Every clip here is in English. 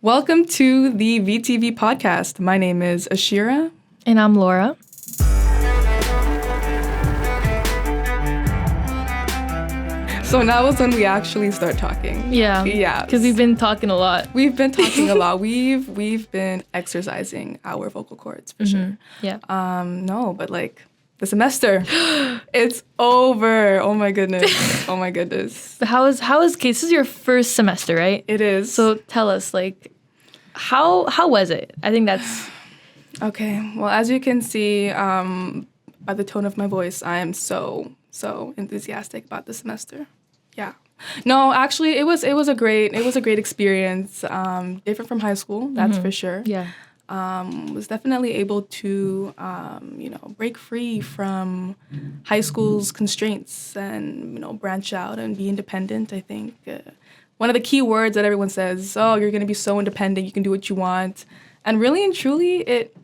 Welcome to the VTV Podcast. My name is Ashira. And I'm Laura. So now is when we actually start talking. Yeah. Because we've been talking a lot. We've been talking a lot. We've been exercising our vocal cords for sure. Yeah. No, but like the semester, it's over. Oh my goodness. But how is okay, this is your first semester, right? It is. So tell us, like, how was it? I think that's okay. Well, as you can see, by the tone of my voice, I am so enthusiastic about the semester. Yeah. No, actually, it was a great experience. Different from high school, that's for sure. Yeah. Was definitely able to break free from high school's constraints and branch out and be independent. I think one of the key words that everyone says, "Oh, you're going to be so independent. You can do what you want," and really and truly, it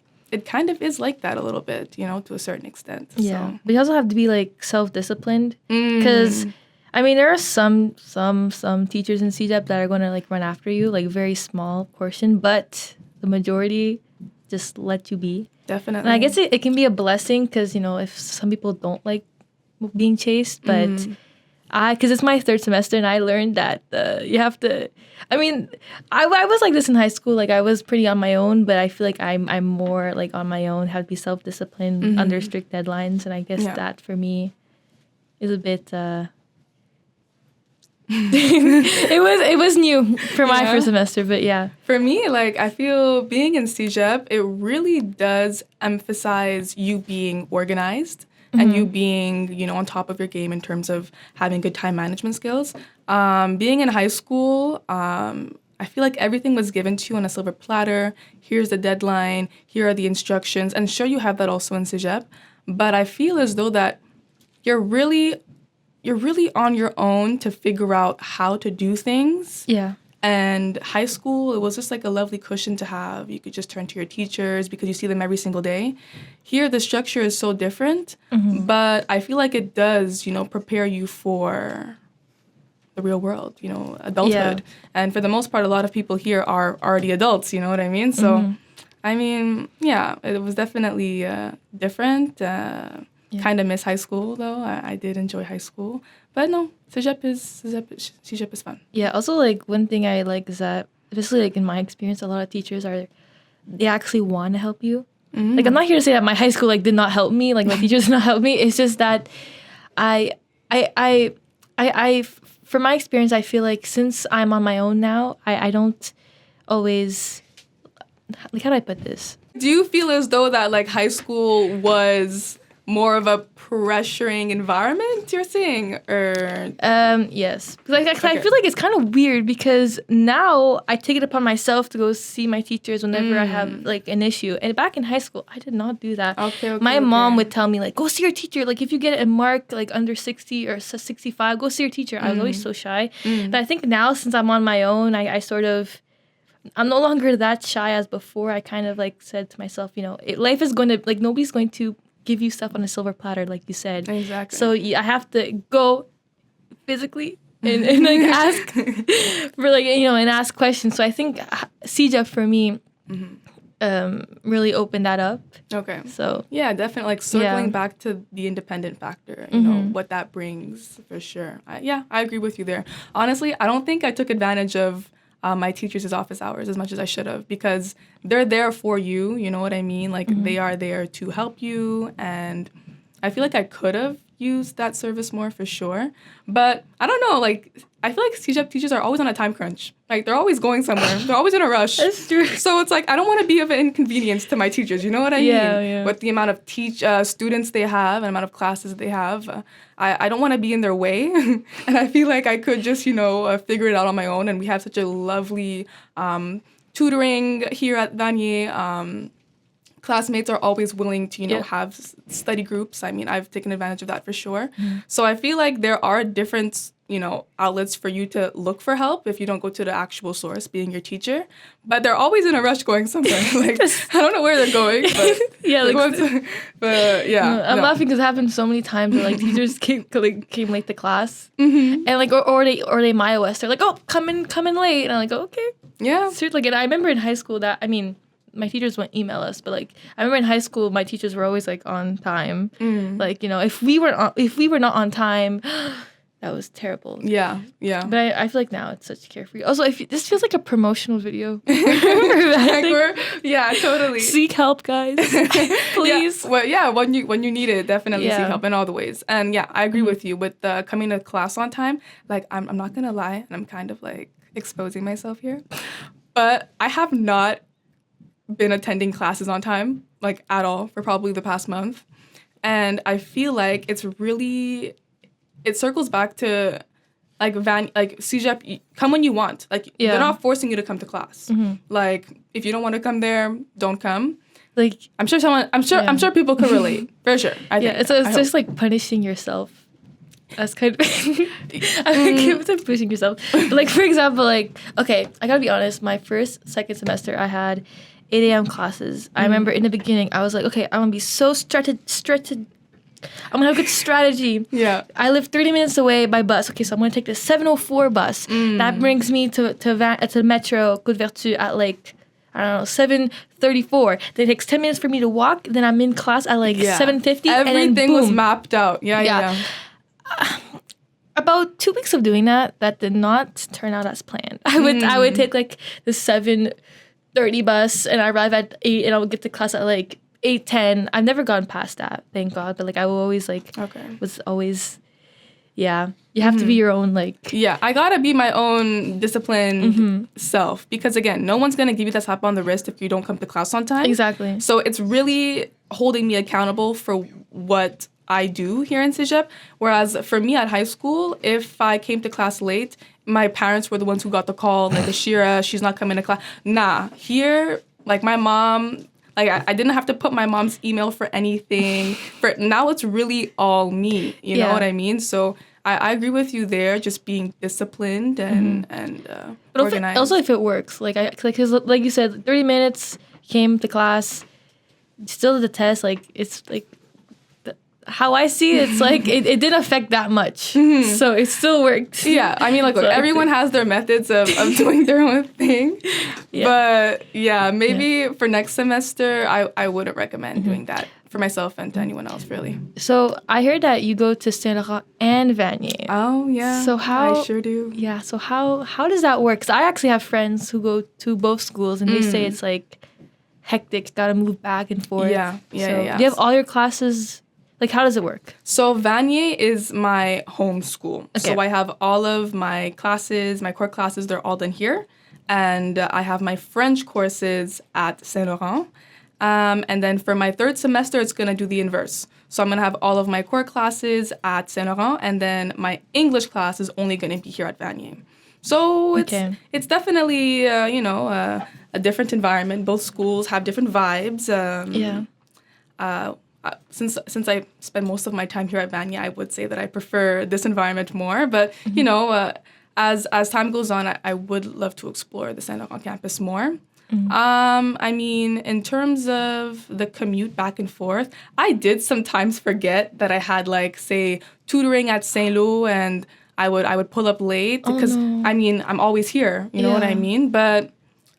kind of is like that a little bit, to a certain extent. Yeah. So. But you also have to be like self-disciplined because I mean, there are some teachers in Cegep that are going to like run after you, like very small portion, but the majority just let you be. Definitely. And I guess it can be a blessing because, if some people don't like being chased, but because it's my third semester and I learned that you have to, I mean, I was like this in high school, like I was pretty on my own, but I feel like I'm more like on my own, have to be self-disciplined under strict deadlines. And I guess that for me is a bit... it was new for my first semester, but yeah. For me, like I feel being in Cegep, it really does emphasize you being organized and you being, on top of your game in terms of having good time management skills. Being in high school, I feel like everything was given to you on a silver platter. Here's the deadline. Here are the instructions. And sure, you have that also in Cegep, but I feel as though that you're really on your own to figure out how to do things. Yeah. And high school, it was just like a lovely cushion to have. You could just turn to your teachers because you see them every single day. Here, the structure is so different, but I feel like it does, prepare you for the real world, adulthood. Yeah. And for the most part, a lot of people here are already adults, you know what I mean? So, I mean, yeah, it was definitely different. Kind of miss high school, though. I did enjoy high school. But no, Cegep is fun. Yeah, also, like, one thing I like is that, especially, like, in my experience, a lot of teachers they actually want to help you. Like, I'm not here to say that my high school, like, did not help me. Like, my teachers did not help me. It's just that I from my experience, I feel like since I'm on my own now, I don't always, like, how do I put this? Do you feel as though that, like, high school was more of a pressuring environment, you're saying, or? Yes. Like, I feel like it's kind of weird because now I take it upon myself to go see my teachers whenever I have, like, an issue. And back in high school, I did not do that. My mom would tell me, like, go see your teacher. Like, if you get a mark, like, under 60 or 65, go see your teacher. I was always so shy. But I think now, since I'm on my own, I'm no longer that shy as before. I kind of, like, said to myself, life is going to, like, nobody's going to give you stuff on a silver platter, like you said. Exactly. So I have to go physically and like ask for like and ask questions. So I think Cegep for me really opened that up. Okay. So yeah, definitely like circling back to the independent factor, what that brings for sure. I agree with you there. Honestly, I don't think I took advantage of my teachers' office hours as much as I should have because they're there for you, you know what I mean? Like, they are there to help you, and I feel like I could have used that service more for sure. But I don't know, like, I feel like Cegep teachers are always on a time crunch. Like, they're always going somewhere. They're always in a rush. That's true. So it's like, I don't want to be of an inconvenience to my teachers, you know what I mean? Yeah. With the amount of students they have and amount of classes they have, I don't want to be in their way. And I feel like I could just, figure it out on my own. And we have such a lovely tutoring here at Vanier. Classmates are always willing to, have study groups. I mean, I've taken advantage of that for sure. So I feel like there are different, outlets for you to look for help if you don't go to the actual source, being your teacher. But they're always in a rush going somewhere. Like, I don't know where they're going, but yeah, I'm laughing because it happened so many times where like teachers came late to class, and like or they Maya us. They're like, oh, come in late, and I'm like, oh, okay, yeah. Seriously, like, and I remember in high school that my teachers wouldn't email us, but like I remember in high school my teachers were always like on time. Like, if we were not on time. That was terrible. Yeah. But I feel like now it's such carefree. Also, this feels like a promotional video. Yeah, totally. Seek help, guys. Please. Yeah. Well, yeah, when you need it, definitely seek help in all the ways. And yeah, I agree with you with coming to class on time. Like, I'm not gonna lie, and I'm kind of like exposing myself here, but I have not been attending classes on time, like, at all, for probably the past month. And I feel like it circles back to like Cegep, come when you want. Like, they're not forcing you to come to class. Like, if you don't want to come there, don't come. Like, I'm sure people could relate for sure. I think it's just like punishing yourself. That's kind of it's pushing yourself. But like, for example, like, okay, I gotta be honest. My second semester, I had 8 a.m. classes. I remember in the beginning, I was like, okay, I'm gonna be so stretched. I'm gonna have a good strategy. Yeah. I live 30 minutes away by bus. Okay, so I'm gonna take the 7:04 bus. That brings me to Metro Côte Vertu at like, I don't know, 7:34. Then it takes 10 minutes for me to walk. Then I'm in class at like 7:50. Everything and then, was mapped out. Yeah. About 2 weeks of doing that did not turn out as planned. I would take like the 7:30 bus, and I arrive at 8, and I would get to class at like 8:10. I've never gone past that, thank God. But like, I will always was always, you have to be your own like. Yeah, I gotta be my own disciplined self, because again, no one's gonna give you that slap on the wrist if you don't come to class on time. Exactly. So it's really holding me accountable for what I do here in Cegep. Whereas for me at high school, if I came to class late, my parents were the ones who got the call, like, Ashira, she's not coming to class. Nah, here, like, my mom. Like, I didn't have to put my mom's email for anything. Now it's really all me. You know what I mean? So I agree with you there, just being disciplined and but organized. Also, if it works. Like, cause like you said, 30 minutes, came to class, still did the test. Like, it's like, how I see it, it's like it didn't affect that much. So it still worked. Yeah, I mean, like, look, everyone has their methods of doing their own thing. But yeah, maybe for next semester, I wouldn't recommend doing that for myself and to anyone else, really. So I heard that you go to Saint Laurent and Vanier. Oh yeah. So I sure do. Yeah. So how does that work? 'Cause I actually have friends who go to both schools, and they say it's like hectic. Gotta move back and forth. Yeah. Do you have all your classes? Like, how does it work? So Vanier is my home school. Okay. So I have all of my classes, my core classes, they're all done here. And I have my French courses at Saint Laurent. And then for my third semester, it's going to do the inverse. So I'm going to have all of my core classes at Saint Laurent, and then my English class is only going to be here at Vanier. So it's definitely, a different environment. Both schools have different vibes. Since I spend most of my time here at Vanier, I would say that I prefer this environment more. But, as time goes on, I would love to explore the Saint Laurent campus more. I mean, in terms of the commute back and forth, I did sometimes forget that I had, like, say, tutoring at Saint Lô, and I would pull up late because, I mean, I'm always here. You know what I mean? But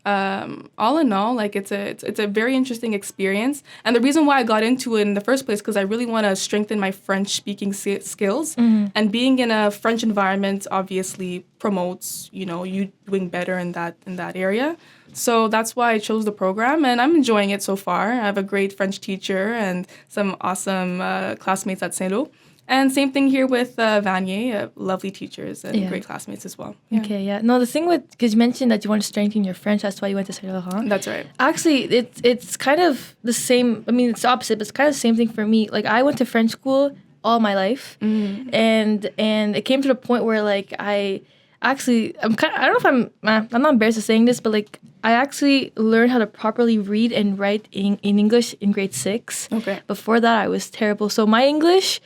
all in all, like, it's a very interesting experience. And the reason why I got into it in the first place, because I really want to strengthen my French speaking skills. And being in a French environment obviously promotes, you doing better in that area. So that's why I chose the program, and I'm enjoying it so far. I have a great French teacher and some awesome classmates at Saint Lô. And same thing here with Vanier, lovely teachers and great classmates as well. Yeah. Okay, yeah. No, the thing because you mentioned that you want to strengthen your French, that's why you went to Saint Laurent. That's right. Actually, it's kind of the same. I mean, it's the opposite, but it's kind of the same thing for me. Like, I went to French school all my life, and it came to the point where, like, I don't know if I'm not embarrassed of saying this, but, like, I actually learned how to properly read and write in English in grade 6. Okay. Before that, I was terrible. So my English,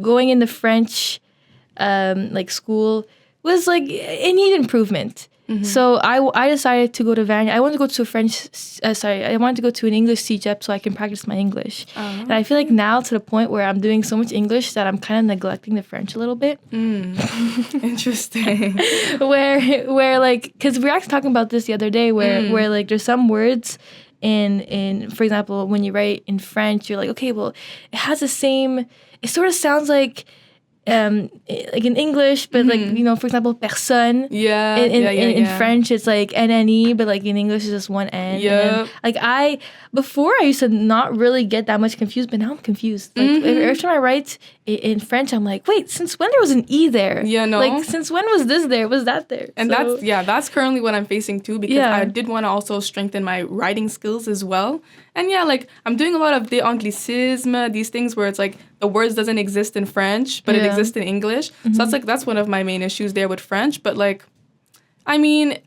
going into French, like school was like it needed improvement. So I decided to go to Vanier. I wanted to go to I wanted to go to an English Cegep so I can practice my English. And I feel like now to the point where I'm doing so much English that I'm kind of neglecting the French a little bit. Interesting. where like, because we were actually talking about this the other day where like there's some words in for example, when you write in French, you're like, okay, well, it has the same, it sort of sounds like in English, but like, you know, for example, personne. In French, it's like NNE, but like in English, it's just one N. Yeah. Like before I used to not really get that much confused, but now I'm confused. Like every time I write in French, I'm like, wait, since when there was an E there? Yeah, no. Like since when was this there? Was that there? And so, that's currently what I'm facing too, because I did want to also strengthen my writing skills as well. And yeah, like I'm doing a lot of the anglicisme, these things where it's like the words doesn't exist in French, but it exists in English. So that's one of my main issues there with French. But like, I mean,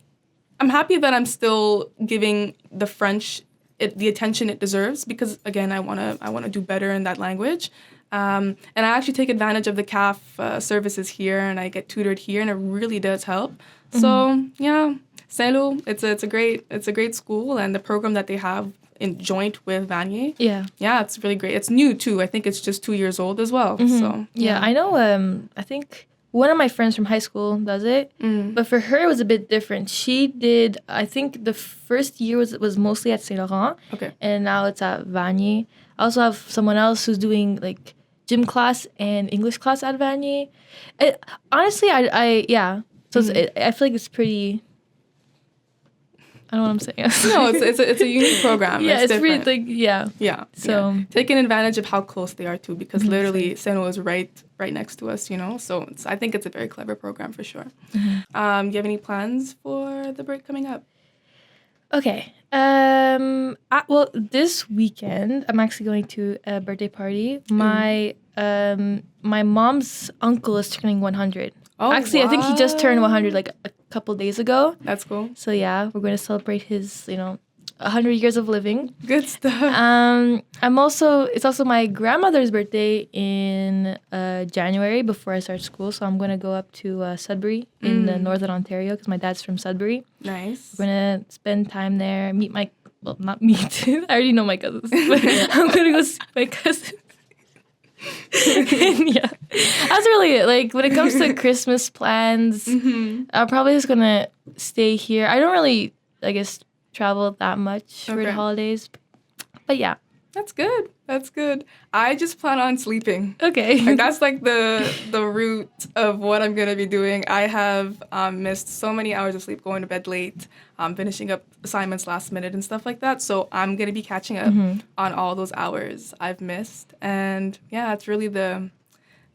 I'm happy that I'm still giving the French the attention it deserves, because again, I wanna do better in that language. And I actually take advantage of the CAF services here, and I get tutored here, and it really does help. So yeah, Saint-Lô, it's a great school, and the program that they have in joint with Vanier. Yeah, it's really great. It's new too. I think it's just 2 years old as well. So yeah, I know. I think one of my friends from high school does it, but for her it was a bit different. She did. I think the first year was mostly at Saint Laurent. Okay. And now it's at Vanier. I also have someone else who's doing like gym class and English class at Vanier. Honestly, I So I feel like it's pretty. I don't know what I'm saying. No, it's a unique program. Yeah, it's different. really like Yeah. So taking advantage of how close they are too, because literally Saint-Lô is right next to us, you know. So I think it's a very clever program for sure. Do you have any plans for the break coming up? Okay. Well, this weekend I'm actually going to a birthday party. My mom's uncle is turning 100. Oh, actually, I think he just turned 100 like a couple days ago. That's cool. So yeah, we're going to celebrate his 100 years of living. Good stuff. It's also my grandmother's birthday in January before I start school. So I'm going to go up to Sudbury in Northern Ontario because my dad's from Sudbury. Nice. We're going to spend time there, not meet. I already know my cousins. But I'm going to go see my cousins. And yeah, that's really it. Like when it comes to Christmas plans, I'm probably just going to stay here. I don't really, I guess, travel that much for the holidays. But yeah. That's good. That's good. I just plan on sleeping. Okay. Like that's like the root of what I'm going to be doing. I have missed so many hours of sleep, going to bed late, finishing up assignments last minute and stuff like that. So I'm going to be catching up on all those hours I've missed. And yeah, it's really the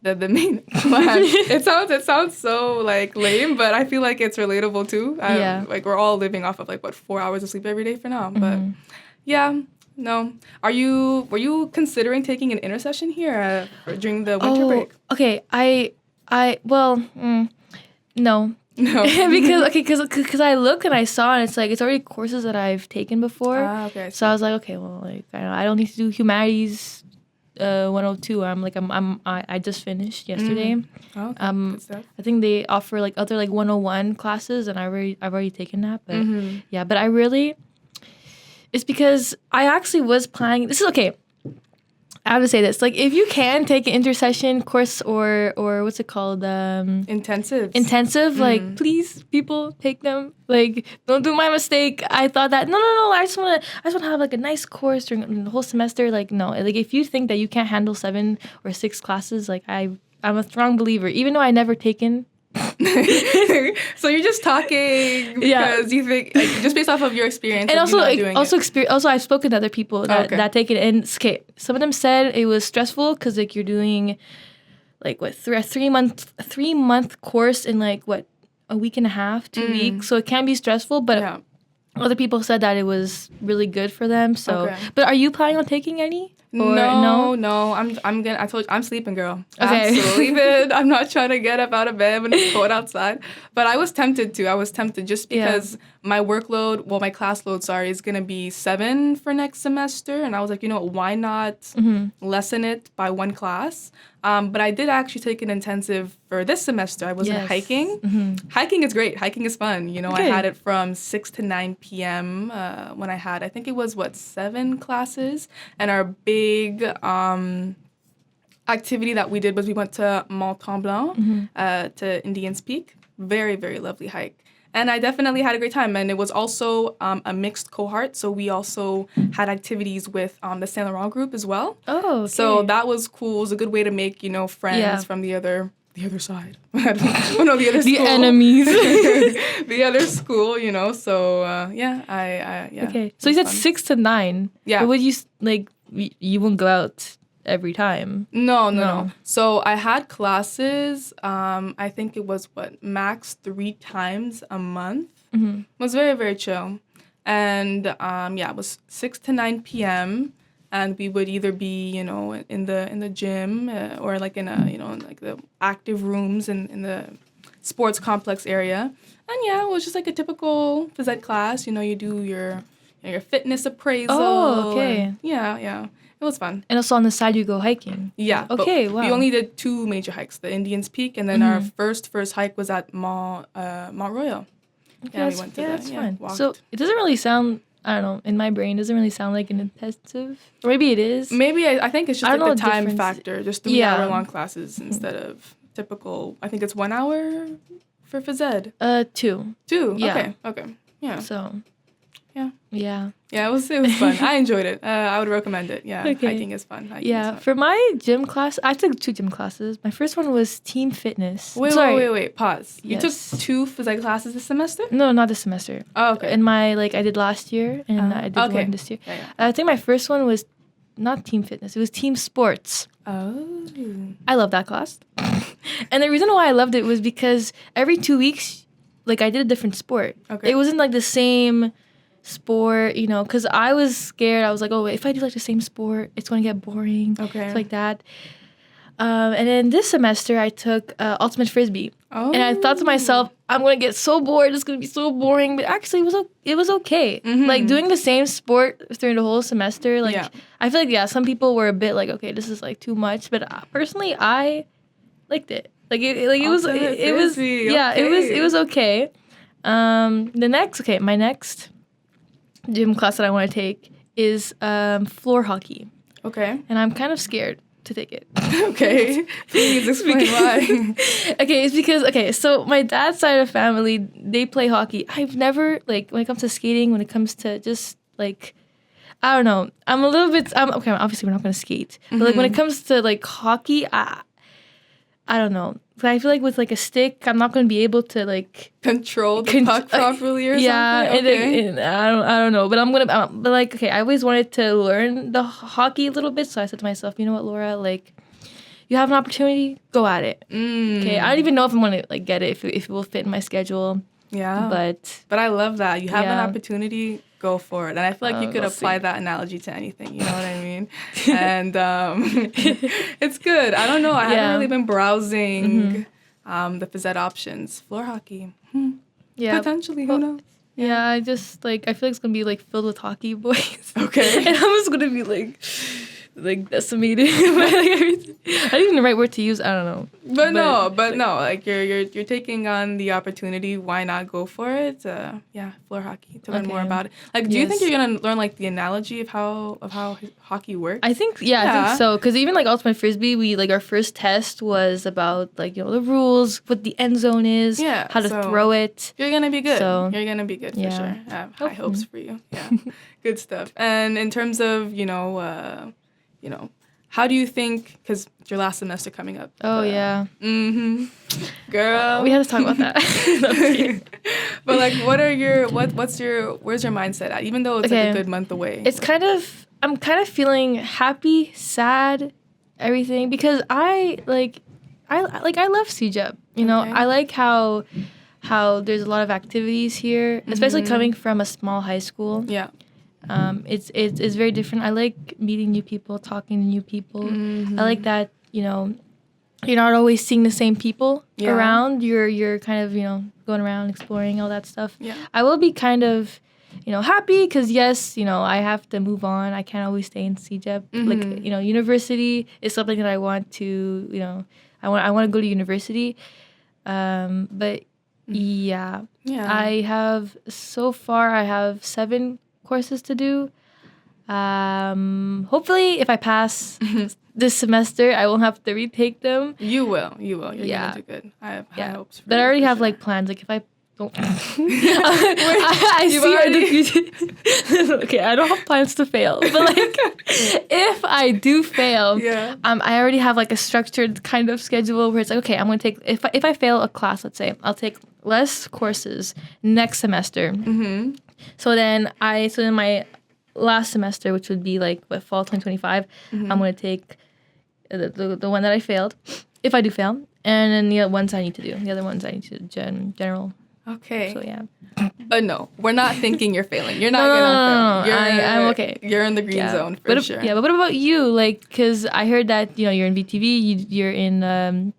main plan. It sounds so like lame, but I feel like it's relatable too. Like we're all living off of like 4 hours of sleep every day for now. But yeah. No. Were you considering taking an intersession here during the winter break? Okay. No. because I looked and I saw, and it's like it's already courses that I've taken before. Okay. So I was like, okay, well, like I don't need to do humanities 102. I just finished yesterday. Okay. Good stuff. I think they offer like other like 101 classes, and I've already taken that. But yeah, but I really. It's because I actually was planning. This is okay. I have to say this. Like, if you can take an intercession course or what's it called? Intensive. Like, please, people, take them. Like, don't do my mistake. I thought that no. I just want to have like a nice course during the whole semester. Like, no. Like, if you think that you can't handle 7 or 6 classes, like I'm a strong believer. Even though I never taken. So you're just talking because you think just based off of your experience, and also I've spoken to other people that take it, and some of them said it was stressful because like you're doing like a 3-month course in like a week and a half, 2 weeks, so it can be stressful, but other people said that it was really good for them. So but are you planning on taking any? No. I'm sleeping, girl. Okay. I'm sleeping. I'm not trying to get up out of bed when it's cold outside. But I was tempted just because my class load, is going to be 7 for next semester. And I was like, why not lessen it by one class? But I did actually take an intensive for this semester. I was in hiking. Mm-hmm. Hiking is great. Hiking is fun. I had it from 6 to 9 p.m. When I think it was, 7 classes. And our big activity that we did was we went to Mont Tremblant, to Indians Peak. Very, very lovely hike. And I definitely had a great time. And it was also a mixed cohort. So we also had activities with the Saint Laurent group as well. Oh, okay. So that was cool. It was a good way to make, friends from the other side. The other school. The enemies. The other school, So, Okay. So you said 6 to 9. Yeah. But would you, you wouldn't go out every time? No. So I had classes, I think it was, max 3 times a month. Mm-hmm. It was very, very chill. And, it was 6 to 9 p.m., and we would either be, in the gym or in the active rooms in the sports complex area. And it was just a typical phys ed class. You do your fitness appraisal. Oh, okay. And, yeah. It was fun. And also on the side you go hiking. Yeah. Okay, wow. We only did 2 major hikes, the Indians Peak, and then our first hike was at Mont Royal. Okay, that's fun. Walked. So it doesn't really sound, I don't know, in my brain, doesn't really sound like an intensive. Or maybe it is. Maybe I think it's just the time factor, just 3-hour-long classes instead of typical, I think it's 1 hour for phys ed. 2. 2? Yeah. Okay. Yeah. So. Yeah, it was fun. I enjoyed it. I would recommend it. Yeah, okay. Hiking is fun. For my gym class, I took 2 gym classes. My first one was team fitness. Wait. Pause. Yes. You took 2 phys ed classes this semester? No, not this semester. Oh, okay. And I did last year, and I did one this year. Yeah. I think my first one was not team fitness. It was team sports. Oh. I love that class. And the reason why I loved it was because every 2 weeks, I did a different sport. Okay. It wasn't the same sport, because I was scared. I was like, oh, if I do the same sport, it's going to get boring. Okay. It's like that. And then this semester, I took ultimate frisbee. Oh. And I thought to myself, I'm going to get so bored. It's going to be so boring. But actually, it was okay. Mm-hmm. Doing the same sport during the whole semester, I feel some people were a bit okay, this is too much. But personally, I liked it. It was okay. My next gym class that I want to take is floor hockey. Okay. And I'm kind of scared to take it. Okay. Please explain why. Okay, it's because, so my dad's side of the family, they play hockey. I've never, when it comes to skating, when it comes to just, I don't know. I'm a little bit, obviously we're not going to skate. But, when it comes to, hockey, I don't know. I feel with a stick, I'm not going to be able to control the puck properly or something. Yeah, okay. and I don't know, but I'm gonna. But I always wanted to learn the hockey a little bit, so I said to myself, you know what, Laura, you have an opportunity, go at it. Okay, I don't even know if I'm gonna get it, if it will fit in my schedule. Yeah, but I love that you have an opportunity. Go for it. And I feel you could apply that analogy to anything, you know what I mean? And it's good. I don't know. I haven't really been browsing the phys ed options. Floor hockey. Yeah. Potentially, who knows? Yeah, I just, I feel it's going to be, filled with hockey boys. Okay. And I'm just going to be, decimated by everything. I don't even know the right word to use. I don't know. But no, you're taking on the opportunity. Why not go for it? Floor hockey to learn more about it. Do you think you're gonna learn the analogy of how hockey works? I think I think so. Because even ultimate frisbee, we our first test was about the rules, what the end zone is, how to throw it. You're gonna be good. So, you're gonna be good for sure. High hopes for you. Yeah, good stuff. And in terms of how do you think, because it's your last semester coming up. Oh, yeah. Mm-hmm. Girl. We had to talk about that. But, where's your mindset at? Even though it's a good month away. It's I'm kind of feeling happy, sad, everything, because I love Cegep. I like how there's a lot of activities here, especially coming from a small high school. Yeah. It's very different. I like meeting new people, talking to new people. I like that, you're not always seeing the same people around. You're kind of, going around exploring all that stuff. Yeah. I will be kind of, happy because yes, I have to move on. I can't always stay in Cegep. Like, university is something that I want to, I want to go to university. But yeah. I have 7 courses to do. Hopefully if I pass this semester, I won't have to retake them. You will. You're gonna do good. I have high hopes for But I already have like plans. Like if I don't I see in the future. Okay, I don't have plans to fail. But like if I do fail, I already have like a structured kind of schedule where it's like, okay, I'm gonna take if I fail a class, let's say, I'll take less courses next semester. So then my last semester, which would be like fall 2025, I'm gonna take the one that I failed, if I do fail, and then the ones I need to do. The other ones I need to do general. Okay. So yeah. But no, we're not thinking you're failing. You're not gonna fail. I'm okay. You're in the green zone for sure. Yeah, but what about you? Like, because I heard that you're in VTV. You're in the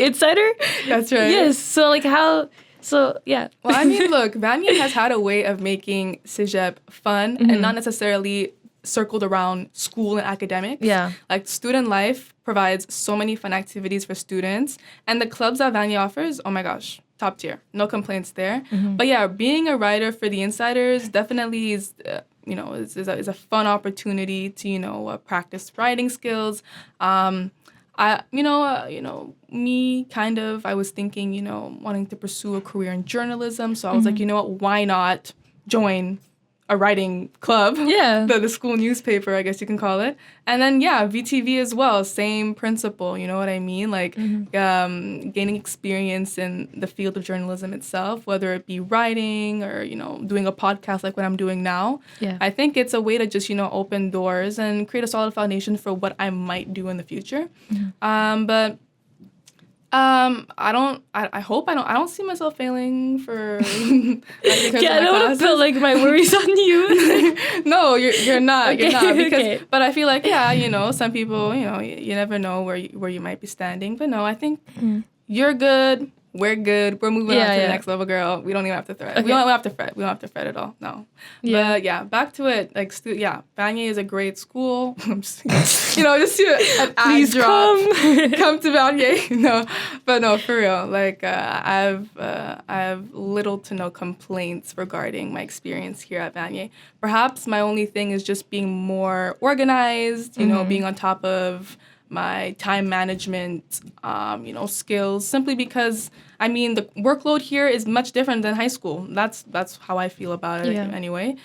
Insider. That's right. Yes. So like how? So, yeah. Well, I mean, look, Vanier has had a way of making Cegep fun and not necessarily circled around school and academics. Yeah. Like, student life provides so many fun activities for students. And the clubs that Vanier offers, oh my gosh, top tier. No complaints there. But yeah, being a writer for the Insiders definitely is... is a fun opportunity to, practice writing skills. I was thinking, wanting to pursue a career in journalism. So I was like, you know what, why not join a writing club? Yeah. the school newspaper, I guess you can call it. And then, VTV as well, same principle, you know what I mean? Like gaining experience in the field of journalism itself, whether it be writing or, doing a podcast like what I'm doing now. Yeah. I think it's a way to just, open doors and create a solid foundation for what I might do in the future. I hope I don't see myself failing for I don't want to put like my worries on you. No, you're not. You're not because but I feel like some people, you never know where you might be standing. But no, I think you're good. We're good. We're moving on to the next level, girl. We don't even have to fret. Okay. We don't have to fret. We don't have to fret at all. No. Yeah. But back to it. Like, Vanier is a great school. Just an ad drop. Come to Vanier. No, but no, for real. Like, I have little to no complaints regarding my experience here at Vanier. Perhaps my only thing is just being more organized. Being on top of my time management, skills, simply because, the workload here is much different than high school. That's how I feel about it anyway.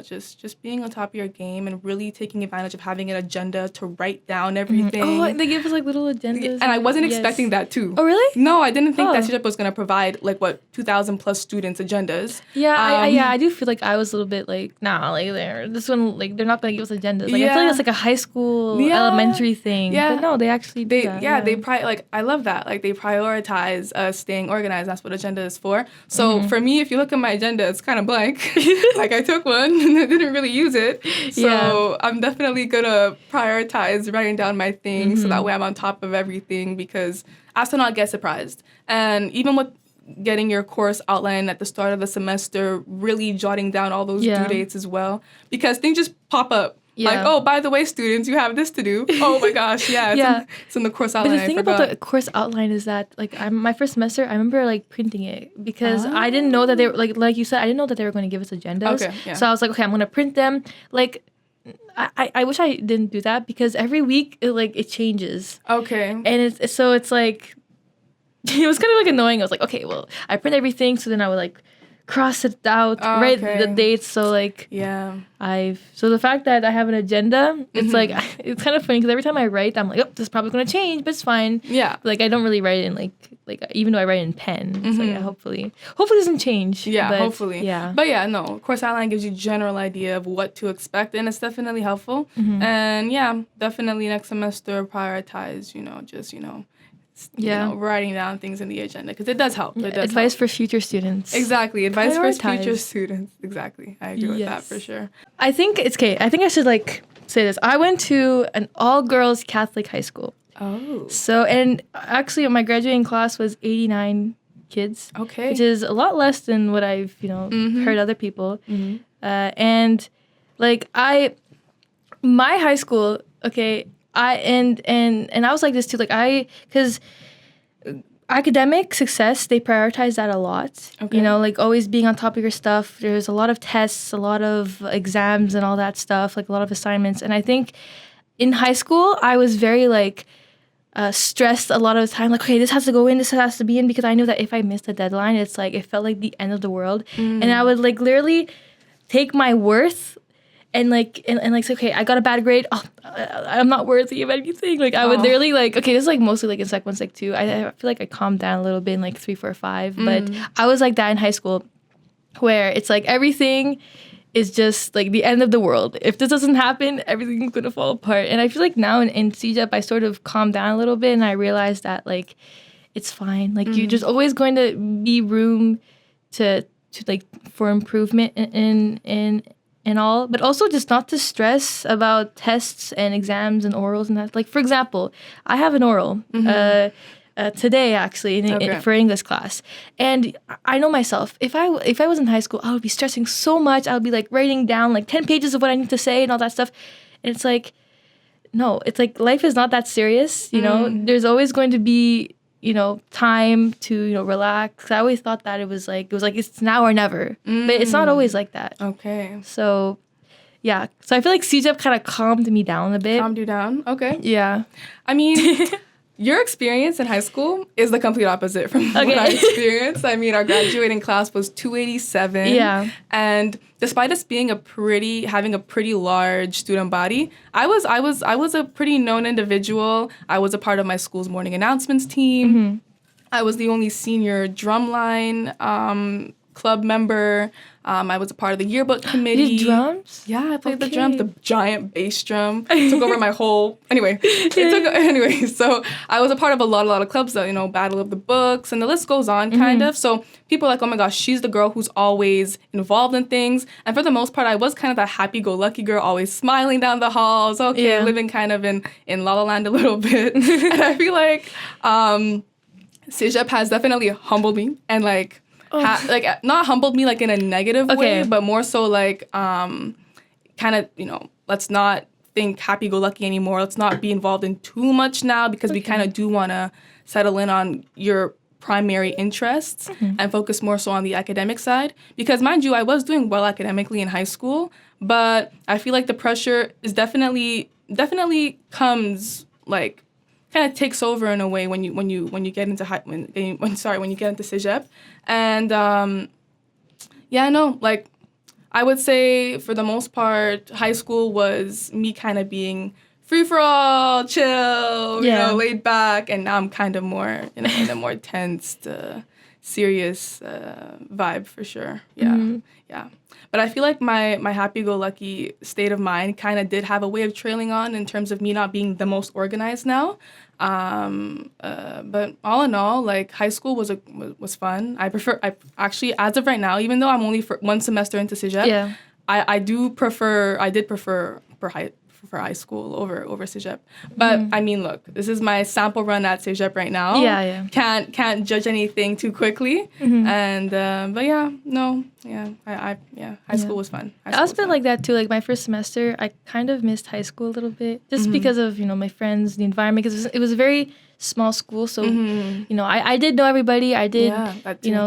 Just being on top of your game and really taking advantage of having an agenda to write down everything. Oh, they give us like little agendas. And I wasn't expecting that too. Oh, really? No, I didn't think that Cegep was going to provide 2,000 plus students agendas. Yeah, I do feel like I was a little bit like, nah, this one, they're not going to give us agendas. Like, I feel like it's like a high school, elementary thing. Yeah. But no, they actually do that. Yeah, they I love that. Like, they prioritize us staying organized. That's what agenda is for. So for me, if you look at my agenda, it's kind of blank. Like, I took one and I didn't really use it. So I'm definitely going to prioritize writing down my things so that way I'm on top of everything, because as to not get surprised. And even with getting your course outline at the start of the semester, really jotting down all those due dates as well, because things just pop up. Yeah. Like, oh, by the way, students, you have this to do. Oh my gosh, it's in the course outline. But the thing about the course outline is that, my first semester, I remember printing it because I didn't know that they were like you said, I didn't know that they were going to give us agendas. Okay, yeah. So I was like, okay, I'm going to print them. Like, I wish I didn't do that because every week it changes. Okay. And it's like, it was kind of annoying. I was like, okay, well, I print everything, so then I would cross it out, write the dates. So so the fact that I have an agenda, it's it's kind of funny because every time I write, I'm like, oh, this is probably going to change, but it's fine. Yeah. I don't really write it in even though I write in pen. So hopefully it doesn't change. Yeah, but, hopefully. Yeah. But no, course outline gives you a general idea of what to expect, and it's definitely helpful. And definitely next semester prioritize, writing down things in the agenda, because it does help. It does advice help. for future students. Exactly. Advice for future students. Exactly. I agree with that for sure. I think it's okay. I think I should say this. I went to an all-girls Catholic high school. Oh. So, and actually my graduating class was 89 kids. Okay. Which is a lot less than what I've, heard other people. Mm-hmm. And my high school, okay, and I was like this too, because academic success, they prioritize that a lot. Okay. Always being on top of your stuff. There's a lot of tests, a lot of exams and all that stuff, a lot of assignments. And I think in high school, I was very stressed a lot of the time. Okay, this has to go in, this has to be in, because I knew that if I missed a deadline, it's it felt like the end of the world. And I would literally take my worth and say, okay, I got a bad grade. Oh, I'm not worthy of anything. I would literally okay, this is mostly in Sec 1, Sec 2. I feel like I calmed down a little bit in 3, 4, 5. But I was like that in high school, where it's everything is just the end of the world. If this doesn't happen, everything's gonna fall apart. And I feel now in Cegep, I sort of calmed down a little bit, and I realized that it's fine. You're just always going to be room to for improvement in all, but also just not to stress about tests and exams and orals and that. For example, I have an oral today actually for English class, and I know myself. If I was in high school, I would be stressing so much. I would be writing down 10 pages of what I need to say and all that stuff. And it's no, it's life is not that serious. There's always going to be time to relax. I always thought that it was it's now or never, but it's not always like that. Okay. So, yeah. So I feel Cegep kind of calmed me down a bit. Calmed you down? Okay. Yeah. I mean, your experience in high school is the complete opposite from what I experienced. I mean, our graduating class was 287. Yeah. And despite us being having a pretty large student body, I was a pretty known individual. I was a part of my school's morning announcements team. Mm-hmm. I was the only senior drumline club member. I was a part of the yearbook committee. You did drums? Yeah, I played the drums, the giant bass drum. Took over my whole... Anyway, so I was a part of a lot of clubs, Battle of the Books, and the list goes on, kind of. So people are oh my gosh, she's the girl who's always involved in things. And for the most part, I was kind of that happy-go-lucky girl, always smiling down the halls, living kind of in La La Land a little bit. And I feel Cegep has definitely humbled me and not humbled me in a negative way, but more so kind of, let's not think happy-go-lucky anymore. Let's not be involved in too much now, because we kind of do want to settle in on your primary interests and focus more so on the academic side. Because mind you, I was doing well academically in high school, but I feel the pressure is definitely comes kind of takes over in a way when you get into when you get into Cegep. And I would say for the most part, high school was me kind of being free for all, chill, laid back, and now I'm kind of more in a more tense, serious vibe for sure. Yeah, yeah. But I feel my happy-go-lucky state of mind kind of did have a way of trailing on in terms of me not being the most organized now. But all in all, high school was fun. I actually, as of right now, even though I'm only for 1 semester into Cegep, I did prefer high school over Cegep. But I mean, look, this is my sample run at Cegep right now. Yeah. Can't judge anything too quickly. And but high school was fun. I was a bit like that too. My first semester, I kind of missed high school a little bit, just because of my friends, the environment. Because it was a very small school, so I did know everybody. I did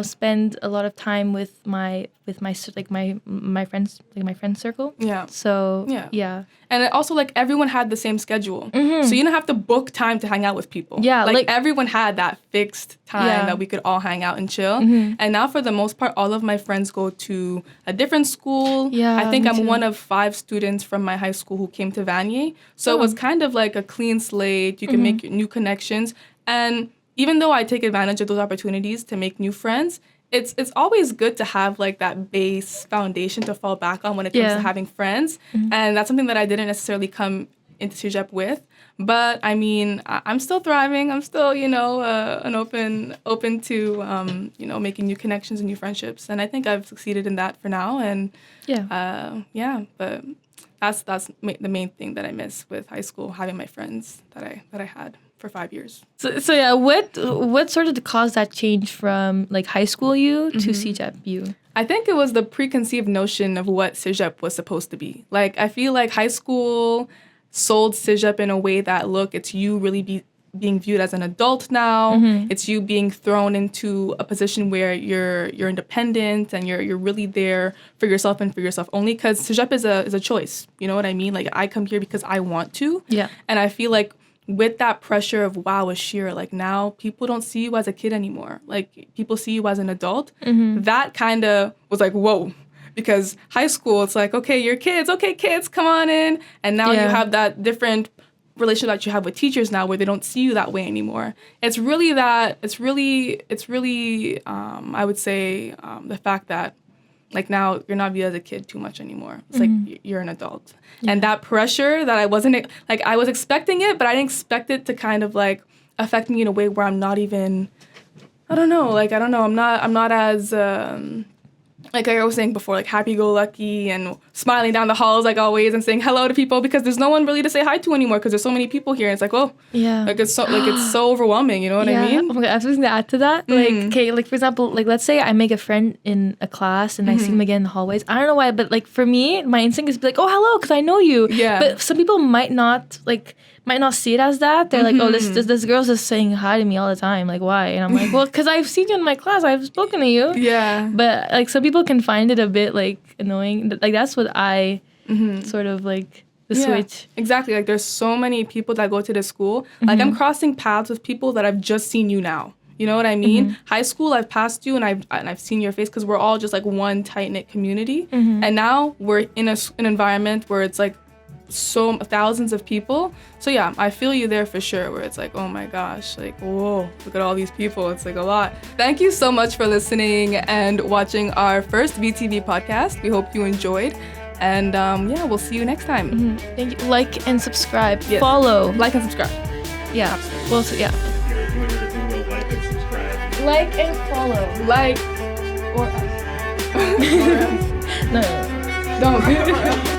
spend a lot of time with my friends, my friend circle. Yeah. So yeah. And it also everyone had the same schedule, so you didn't have to book time to hang out with people. Yeah. Everyone had that fixed time that we could all hang out and chill. And now for the most part, all of my friends go to a different school. Yeah. I think I'm one of 5 students from my high school who came to Vanier. So it was kind of a clean slate. You can make new connections. And even though I take advantage of those opportunities to make new friends, it's always good to have that base foundation to fall back on when it comes to having friends. And that's something that I didn't necessarily come into Cegep with. But I mean, I'm still thriving. I'm still, an open to, making new connections and new friendships. And I think I've succeeded in that for now. And but that's the main thing that I miss with high school, having my friends that I had for 5 years. So yeah, what sort of caused that change from like high school you to Cegep you? I think it was the preconceived notion of what Cegep was supposed to be. Like, I feel like high school sold Cegep in a way that, look, it's you really being viewed as an adult now. It's you being thrown into a position where you're independent and you're really there for yourself and for yourself only, because Cegep is a choice. You know what I mean? Like, I come here because I want to. Yeah. And I feel like with that pressure of, wow, Ashir, like, now people don't see you as a kid anymore. Like, people see you as an adult. That kind of was like, whoa. Because high school, it's like, okay, you're kids. Okay, kids, come on in. And now you have that different relationship that you have with teachers now, where they don't see you that way anymore. It's really, I would say, the fact that, like, now you're not viewed as a kid too much anymore. It's like you're an adult. Yeah. And that pressure that I was expecting it, but I didn't expect it to kind of like affect me in a way where I'm not even, I'm not as, like I was saying before, like happy-go-lucky and smiling down the halls like always and saying hello to people, because there's no one really to say hi to anymore because there's so many people here. And it's like, oh, yeah, like it's so overwhelming. You know what I mean? Oh my God, I was going to add to that. Like, okay, like for example, like let's say I make a friend in a class and I see them again in the hallways. I don't know why, but like for me, my instinct is to be like, oh, hello, because I know you. Yeah. But some people might not see it as that. They're like, oh, this girl's just saying hi to me all the time. Like, why? And I'm like, well, because I've seen you in my class. I've spoken to you. Yeah. But like some people can find it a bit like annoying. Like that's what I sort of like the switch. Exactly. Like there's so many people that go to this school. Like I'm crossing paths with people that I've just seen you now. You know what I mean? High school, I've passed you and I've seen your face because we're all just like one tight-knit community. And now we're in an environment where it's like so thousands of people. So yeah, I feel you there for sure, where it's like, oh my gosh, like, whoa, look at all these people. It's like a lot. Thank you so much for listening and watching our first VTV podcast. We hope you enjoyed. And we'll see you next time. Thank you. Like and subscribe. Yes. Follow. Like and subscribe. Yeah. Absolutely. Well, so, yeah. If you're doing everything, well, like and subscribe. Like and follow. Like or us. No. Don't.